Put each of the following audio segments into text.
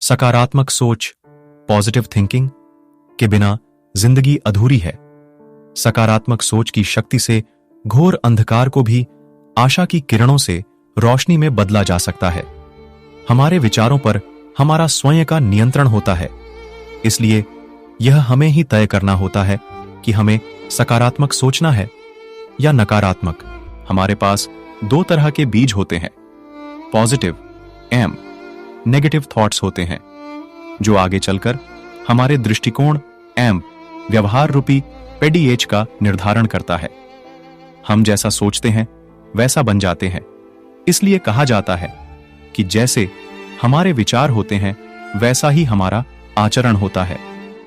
सकारात्मक सोच, positive thinking के बिना जिंदगी अधूरी है। सकारात्मक सोच की शक्ति से घोर अंधकार को भी आशा की किरणों से रोशनी में बदला जा सकता है। हमारे विचारों पर हमारा स्वयं का नियंत्रण होता है, इसलिए यह हमें ही तय करना होता है कि हमें सकारात्मक सोचना है या नकारात्मक। हमारे पास दो तरह के बीज होते हैं, पॉजिटिव एम, नेगेटिव थॉट्स होते हैं, जो आगे चलकर हमारे दृष्टिकोण एम, व्यवहार रूपी पेडी एच का निर्धारण करता है। हम जैसा सोचते हैं वैसा बन जाते हैं। इसलिए कहा जाता है कि जैसे हमारे विचार होते हैं वैसा ही हमारा आचरण होता है।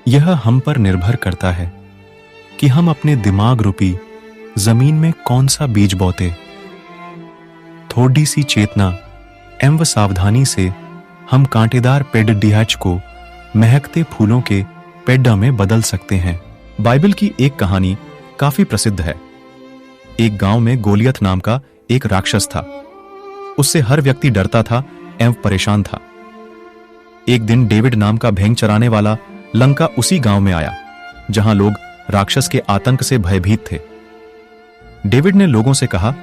यह हम पर निर्भर करता है कि हम अपने दिमाग रूपी जमीन में कौन सा बीज बोते। थोड़ी सी चेतना एवं सावधानी से हम कांटेदार पेड को महकते फूलों के पेड्डा में बदल सकते हैं। बाइबल की एक कहानी काफी प्रसिद्ध है। एक गांव में गोलियत नाम का एक राक्षस था। उससे हर व्यक्ति डरता था एवं परेशान था। एक दिन डेविड नाम का भेंग चराने वाला लंका उसी गांव में आया, जहां लोग राक्षस के आतंक से भयभीत थे। डेविड ने लोगों से कहा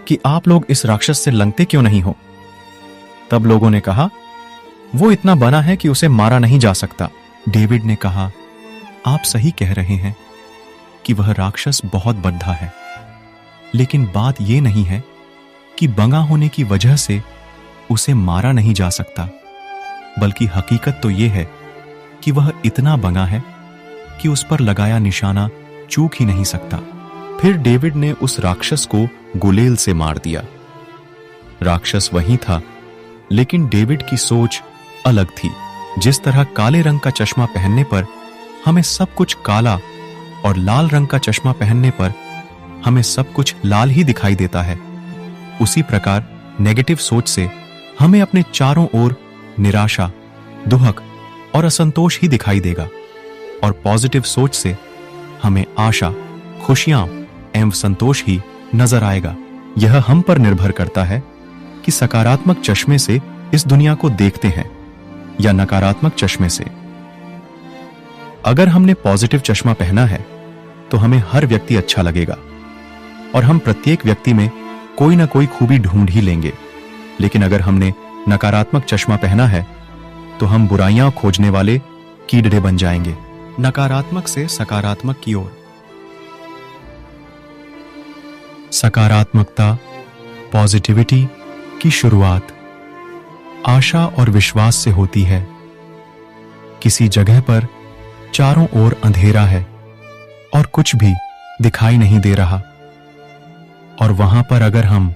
कि आप लोग इस राक्षस से लंघते क्यों नहीं हो? तब लोगों ने कहा, वो इतना बना है कि उसे मारा नहीं जा सकता। डेविड ने कहा, आप सही कह रहे हैं कि वह राक्षस बहुत बद्धा है, लेकिन बात यह नहीं है कि बंगा होने की वजह से उसे मारा नहीं जा सकता, बल्कि हकीकत तो यह है कि वह इतना बंगा है कि उस पर लगाया निशाना चूक ही नहीं सकता। फिर डेविड ने उस राक्षस को गुलेल से मार दिया। राक्षस वही था, लेकिन डेविड की सोच अलग थी। जिस तरह काले रंग का चश्मा पहनने पर हमें सब कुछ काला और लाल रंग का चश्मा पहनने पर हमें सब कुछ लाल ही दिखाई देता है, उसी प्रकार नेगेटिव सोच से हमें अपने चारों ओर निराशा, दुहक और असंतोष ही दिखाई देगा, और पॉजिटिव सोच से हमें आशा, खुशियां एवं संतोष ही नजर आएगा। यह हम पर निर्भर करता है कि सकारात्मक चश्मे से इस दुनिया को देखते हैं या नकारात्मक चश्मे से। अगर हमने पॉजिटिव चश्मा पहना है तो हमें हर व्यक्ति अच्छा लगेगा और हम प्रत्येक व्यक्ति में कोई ना कोई खूबी ढूंढ ही लेंगे। लेकिन अगर हमने नकारात्मक चश्मा पहना है तो हम बुराइयां खोजने वाले कीड़े बन जाएंगे। नकारात्मक से सकारात्मक की ओर। सकारात्मकता, पॉजिटिविटी की शुरुआत आशा और विश्वास से होती है। किसी जगह पर चारों ओर अंधेरा है और कुछ भी दिखाई नहीं दे रहा, और वहां पर अगर हम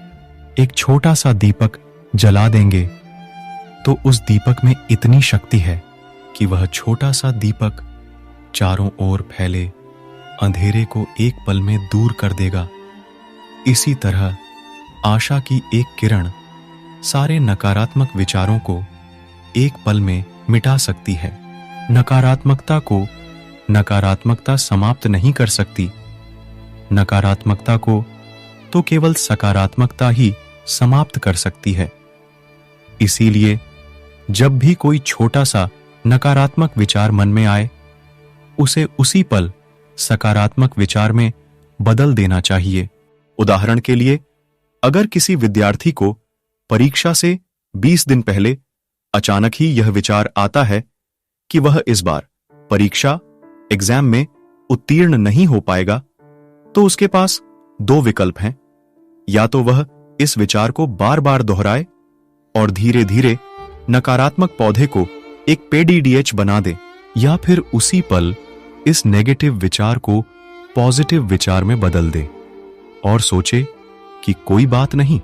एक छोटा सा दीपक जला देंगे तो उस दीपक में इतनी शक्ति है कि वह छोटा सा दीपक चारों ओर फैले अंधेरे को एक पल में दूर कर देगा। इसी तरह आशा की एक किरण सारे नकारात्मक विचारों को एक पल में मिटा सकती है। नकारात्मकता को नकारात्मकता समाप्त नहीं कर सकती। नकारात्मकता को तो केवल सकारात्मकता ही समाप्त कर सकती है। इसीलिए जब भी कोई छोटा सा नकारात्मक विचार मन में आए, उसे उसी पल सकारात्मक विचार में बदल देना चाहिए। उदाहरण के लिए, अगर किसी विद्यार्थी को परीक्षा से 20 दिन पहले अचानक ही यह विचार आता है कि वह इस बार परीक्षा एग्जाम में उत्तीर्ण नहीं हो पाएगा, तो उसके पास दो विकल्प हैं। या तो वह इस विचार को बार बार दोहराए और धीरे धीरे नकारात्मक पौधे को एक पेडीडीएच बना दे, या फिर उसी पल इस नेगेटिव विचार को पॉजिटिव विचार में बदल दे और सोचे कि कोई बात नहीं,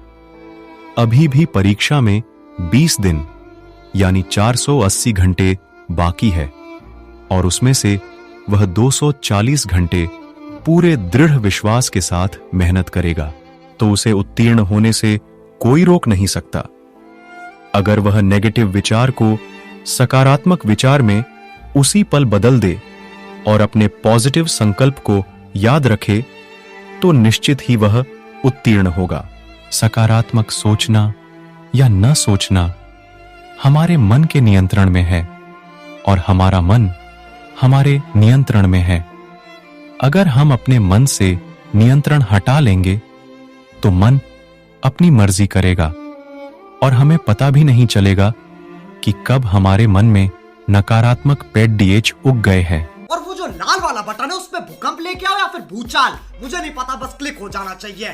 अभी भी परीक्षा में 20 दिन यानी 480 घंटे बाकी है, और उसमें से वह 240 घंटे पूरे दृढ़ विश्वास के साथ मेहनत करेगा, तो उसे उत्तीर्ण होने से कोई रोक नहीं सकता। अगर वह नेगेटिव विचार को सकारात्मक विचार में उसी पल बदल दे और अपने पॉजिटिव संकल्प को याद रखे, तो निश्चित ही वह उत्तीर्ण होगा। सकारात्मक सोचना या न सोचना हमारे मन के नियंत्रण में है और हमारा मन हमारे नियंत्रण में है। अगर हम अपने मन से नियंत्रण हटा लेंगे तो मन अपनी मर्जी करेगा और हमें पता भी नहीं चलेगा कि कब हमारे मन में नकारात्मक पेट डीएच उग गए हैं। और वो जो लाल वाला बटन है उसमें भूकंप लेके आओ या फिर भूचाल, मुझे नहीं पता, बस क्लिक हो जाना चाहिए।